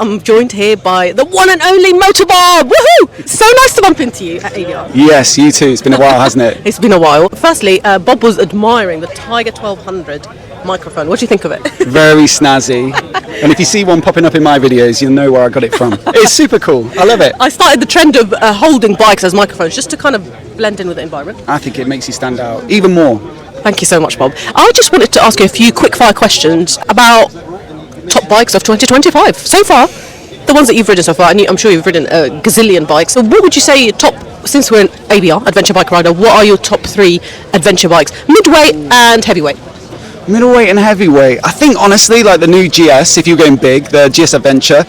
I'm joined here by the one and only Motobob. Woohoo! So nice to bump into you at ABR. Yes, you too. It's been a while, hasn't it? It's been a while. Firstly, Bob was admiring the Tiger 1200 microphone. What do you think of it? Very snazzy. And if you see one popping up in my videos, you'll know where I got it from. It's super cool. I love it. I started the trend of holding bikes as microphones just to kind of blend in with the environment. I think it makes you stand out even more. Thank you so much, Bob. I just wanted to ask you a few quick-fire questions about top bikes of 2025 so far. The ones that you've ridden so far, and I'm sure you've ridden a gazillion bikes. So what would you say top, since we're an ABR, Adventure Bike Rider, what are your top 3 adventure bikes? Midweight and heavyweight. Middleweight and heavyweight. I think honestly, like the new GS, if you're going big, the GS Adventure,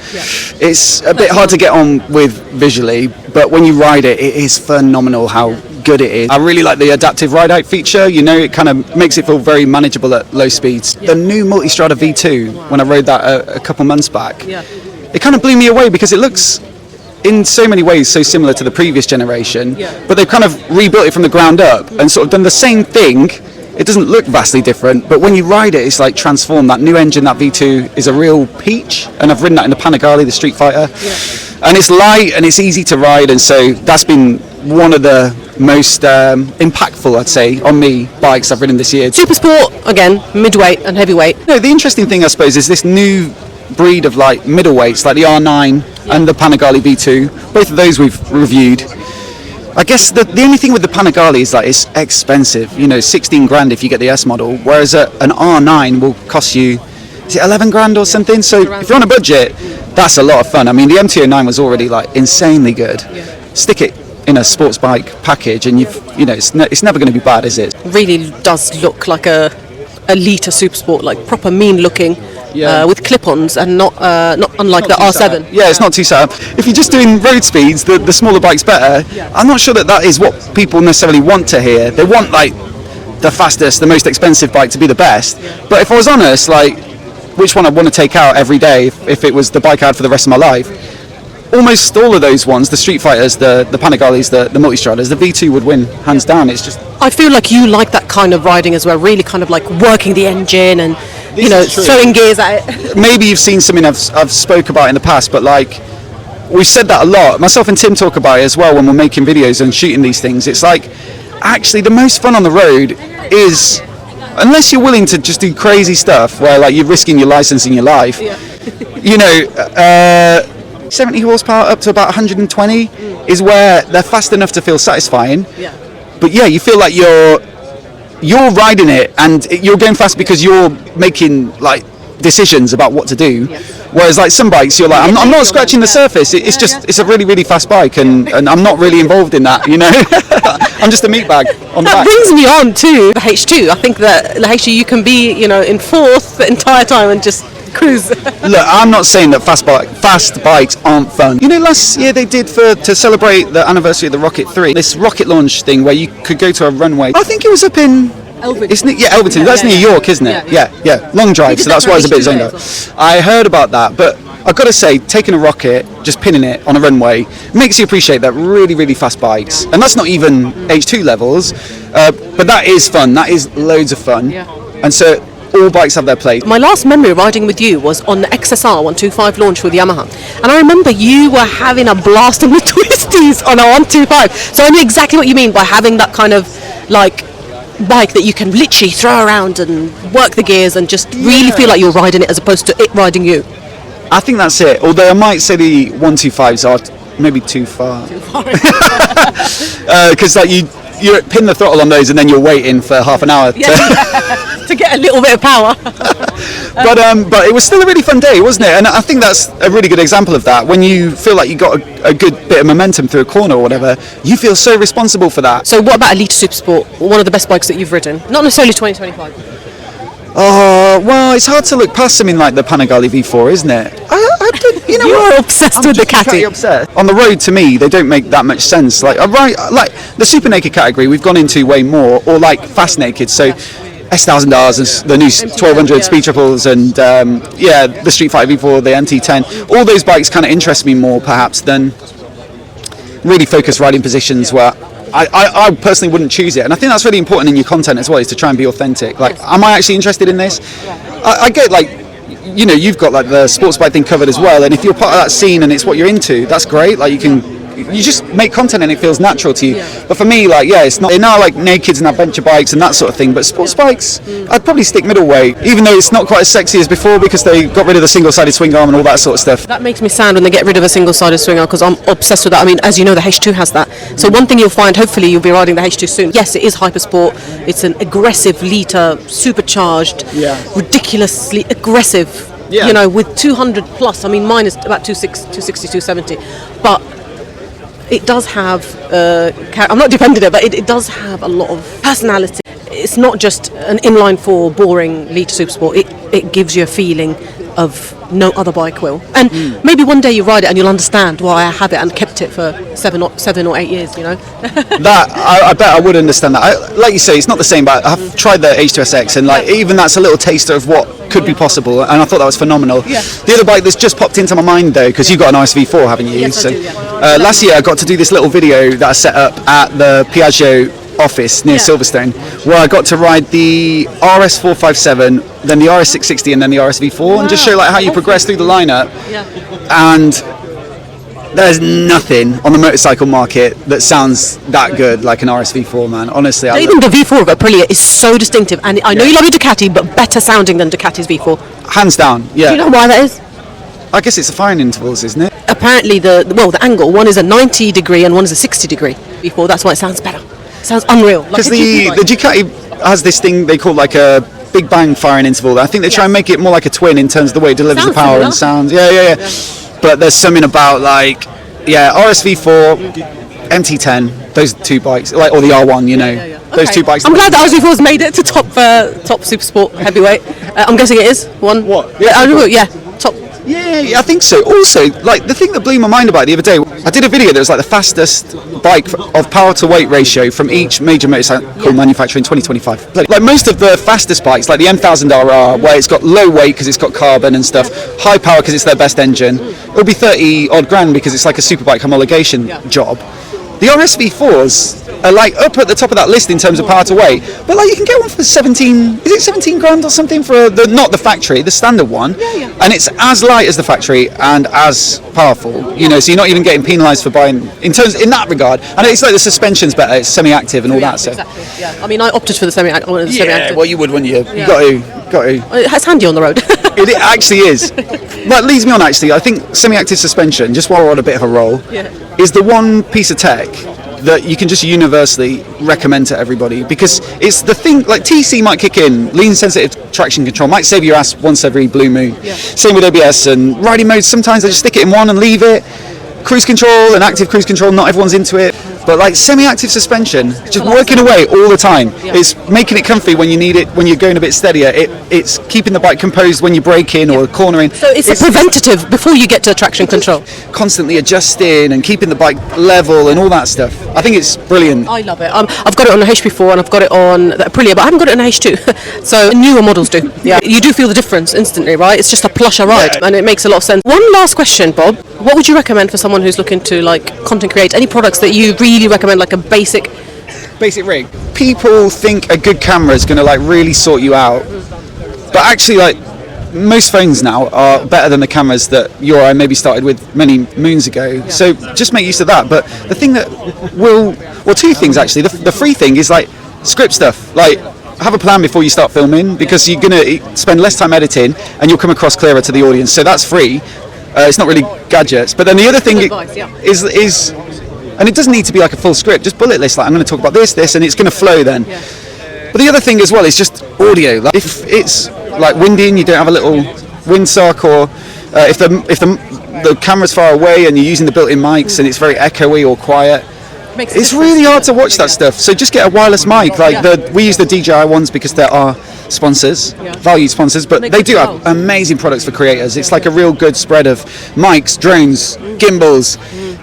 it's a bit hard to get on with visually, but when you ride it, it is phenomenal how good it is. I really like the adaptive ride out feature. You know, it kind of makes it feel very manageable at low speeds. The new Multistrada V2, when I rode that a couple months back, it kind of blew me away because it looks in so many ways so similar to the previous generation, but they've kind of rebuilt it from the ground up and sort of done the same thing. It doesn't look vastly different, but when you ride it, it's like transformed. That new engine, that V2, is a real peach, and I've ridden that in the Panigale, the Street Fighter, and it's light and it's easy to ride, and so that's been one of the most impactful, I'd say, on me bikes I've ridden this year. Super Sport, again, midweight and heavyweight. No, the interesting thing, I suppose, is this new breed of like middleweights, like the R9 and the Panigale V2. Both of those we've reviewed. I guess the only thing with the Panigale is that it's expensive, you know, 16 grand if you get the S model, whereas an R9 will cost you, is it 11 grand or something? So if you're on a budget, that's a lot of fun. I mean, the MT-09 was already like insanely good. Stick it in a sports bike package and it's never going to be bad, is it? Really does look like a Lita Super Sport, like proper mean looking. With clip-ons and not unlike the R7. Yeah, it's not too sad. If you're just doing road speeds, the smaller bike's better. I'm not sure that is what people necessarily want to hear. They want like the fastest, the most expensive bike to be the best. But if I was honest, like which one I'd want to take out every day if it was the bike I had for the rest of my life, almost all of those ones, the Street Fighters, the Panigales, the Multistradas, the V2 would win hands down. It's just, I feel like you like that kind of riding as well, really kind of like working the engine and throwing gears at it. Maybe you've seen something I've spoke about in the past, but like we've said that a lot. Myself and Tim talk about it as well when we're making videos and shooting these things. It's like actually the most fun on the road is, unless you're willing to just do crazy stuff where like you're risking your license and your life, 70 horsepower up to about 120 is where they're fast enough to feel satisfying. But yeah, you feel like you're riding it and you're going fast because you're making like decisions about what to do, whereas like some bikes you're like I'm not scratching the surface, it's just it's a really really fast bike and I'm not really involved in that, you know. I'm just a meat bag on the back. That brings me on to the H2. I think that the H2 you can be in fourth the entire time and just cruise. Look, I'm not saying that fast bikes aren't fun. You know, last year they did to celebrate the anniversary of the Rocket 3, this rocket launch thing where you could go to a runway. I think it was up in Elverton. Elverton. That's New York, isn't it? Yeah. Long drive, so that's why it's a bit zoned out. I heard about that, but I've got to say, taking a rocket, just pinning it on a runway, makes you appreciate that really, really fast bikes. And that's not even H2 levels, but that is fun. That is loads of fun. And so all bikes have their place. My last memory riding with you was on the XSR 125 launch with Yamaha, and I remember you were having a blast on the twisties on a 125. So I know exactly what you mean by having that kind of like bike that you can literally throw around and work the gears and just really feel like you're riding it as opposed to it riding you. I think that's it. Although I might say the 125s are maybe too far. Because like you pin the throttle on those and then you're waiting for half an hour to get a little bit of power. But it was still a really fun day, wasn't it? And I think that's a really good example of that. When you feel like you got a good bit of momentum through a corner or whatever, you feel so responsible for that. So what about a Lita Super Sport, one of the best bikes that you've ridden? Not necessarily 2025. Oh, well, it's hard to look past something like the Panigale V4, isn't it? You're obsessed with the Caddy. On the road, to me, they don't make that much sense. Like the super naked category, we've gone into way more, or like fast naked. So S1000Rs and the new 1200 speed triples, and the Street Fighter V4, the MT10. All those bikes kind of interest me more, perhaps, than really focused riding positions where I personally wouldn't choose it. And I think that's really important in your content as well, is to try and be authentic. Like, am I actually interested in this? I get like you know, you've got like the sports bike thing covered as well, and if you're part of that scene and it's what you're into, that's great. Like you just make content and it feels natural to you. But for me, like, yeah, it's not. They're now like nakeds and adventure bikes and that sort of thing. But sports bikes, I'd probably stick middle weight, even though it's not quite as sexy as before because they got rid of the single-sided swing arm and all that sort of stuff. That makes me sad when they get rid of a single-sided swing arm because I'm obsessed with that. I mean, as you know, the H2 has that. So one thing you'll find, hopefully, you'll be riding the H2 soon. Yes, it is hypersport. It's an aggressive liter, supercharged, ridiculously aggressive. Yeah. You know, with 200 plus. I mean, mine is about 260, 270, but it does have, I'm not defending it, but it does have a lot of personality. It's not just an inline four boring Lita Supersport. It gives you a feeling of no other bike will. And maybe one day you ride it and you'll understand why I have it and kept it for 7 or 8 years, you know. I bet I would understand that. Like you say, it's not the same, but I've tried the H2SX and like even that's a little taster of what could be possible, and I thought that was phenomenal. Yeah. The other bike that's just popped into my mind though, because you've got an RSV4, haven't you? Yes, I do, yeah. Last year I got to do this little video that I set up at the Piaggio office near Silverstone, where I got to ride the RS457, then the RS660, and then the RSV4, and just show like how you progress through the lineup. And there's nothing on the motorcycle market that sounds that good like an RSV4, man. Honestly, even the V4 of Aprilia is so distinctive, and I know you love your Ducati, but better sounding than Ducati's V4. Hands down, yeah. Do you know why that is? I guess it's the firing intervals, isn't it? Apparently, the angle, one is a 90 degree and one is a 60 degree V4. That's why it sounds better. It sounds unreal. Because the Ducati has this thing they call like a Big Bang firing interval. I think they try and make it more like a twin in terms of the way it delivers the power and sound. Yeah. But there's something about like, RSV4, MT10, those two bikes, like, or the R1, you know, those two bikes. I'm glad that RSV4's made it to top Supersport heavyweight. I'm guessing it is one. What? Yeah, top. Yeah, I think so. Also, like the thing that blew my mind about it the other day, I did a video that was like the fastest bike of power to weight ratio from each major motorcycle manufacturer in 2025. Like most of the fastest bikes, like the M1000RR, where it's got low weight because it's got carbon and stuff, high power because it's their best engine, it'll be 30 odd grand because it's like a superbike homologation job. The RSV4s are like up at the top of that list in terms of power to weight, but like you can get one for 17, is it 17 grand or something for not the factory, the standard one, and it's as light as the factory and as powerful, you know, so you're not even getting penalised for buying, in that regard, and it's like the suspension's better, it's semi-active and all that, so. Exactly, yeah. I mean, I opted for the semi-active. Yeah, well you would, wouldn't you? You got to. It's handy on the road. It actually is. That leads me on actually, I think semi-active suspension, just while we're on a bit of a roll, is the one piece of tech that you can just universally recommend to everybody, because it's the thing, like TC might kick in, lean sensitive traction control might save your ass once every blue moon. Same with OBS and riding modes, sometimes I just stick it in one and leave it. Cruise control and active cruise control, not everyone's into it, but like semi-active suspension, just working away all the time. It's making it comfy when you need it, when you're going a bit steadier. It's keeping the bike composed when you're braking or cornering. So it's a preventative before you get to traction control. Constantly adjusting and keeping the bike level and all that stuff. I think it's brilliant. I love it. I've got it on the HP4 and I've got it on the Aprilia, but I haven't got it on the H2. So newer models do. Yeah, you do feel the difference instantly, right? It's just a plusher ride, and it makes a lot of sense. One last question, Bob. What would you recommend for someone who's looking to like content create? Any products that you really recommend, like a basic rig? People think a good camera is going to like really sort you out, but actually, like most phones now are better than the cameras that you or I maybe started with many moons ago. So just make use of that. But the thing that two things actually. The free thing is like script stuff. Like have a plan before you start filming, because you're going to spend less time editing and you'll come across clearer to the audience. So that's free. It's not really gadgets. But then the other thing is, and it doesn't need to be like a full script, just bullet list, like I'm going to talk about this, and it's going to flow then. But the other thing as well is just audio. Like if it's like windy and you don't have a little windsock, or if the camera's far away and you're using the built-in mics and it's very echoey or quiet, it's really hard to watch that stuff. So just get a wireless mic. Like we use the DJI ones because there are sponsors, valued sponsors, but they do have amazing products for creators. It's like a real good spread of mics, drones, gimbals,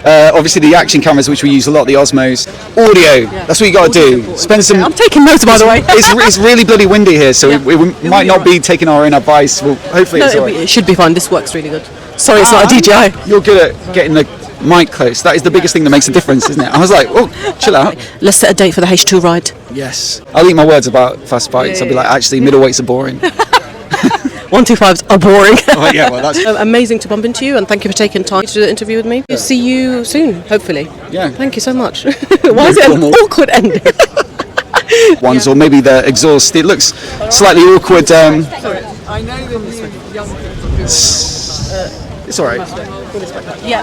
obviously the action cameras, which we use a lot, the Osmos, audio. That's what you got to do. Spend some. I'm taking notes, by the way. It's really bloody windy here, so we might not be taking our own advice. Well, hopefully it's all right. It should be fine. This works really good. Sorry, it's not a DJI. You're good at getting the mic close. That is the biggest thing that makes a difference, isn't it? I was like, oh, chill out. Let's set a date for the H2 ride. Yes. I'll eat my words about fast bikes. I'll be like, actually, middleweights are boring. 125s are boring. Oh, yeah, well, that's... Amazing to bump into you, and thank you for taking time to do the interview with me. See you soon, hopefully. Yeah. Thank you so much. Why is it an awkward ending? Ones, or maybe the exhaust. It looks slightly awkward. I know the young people. It's all right. Yeah.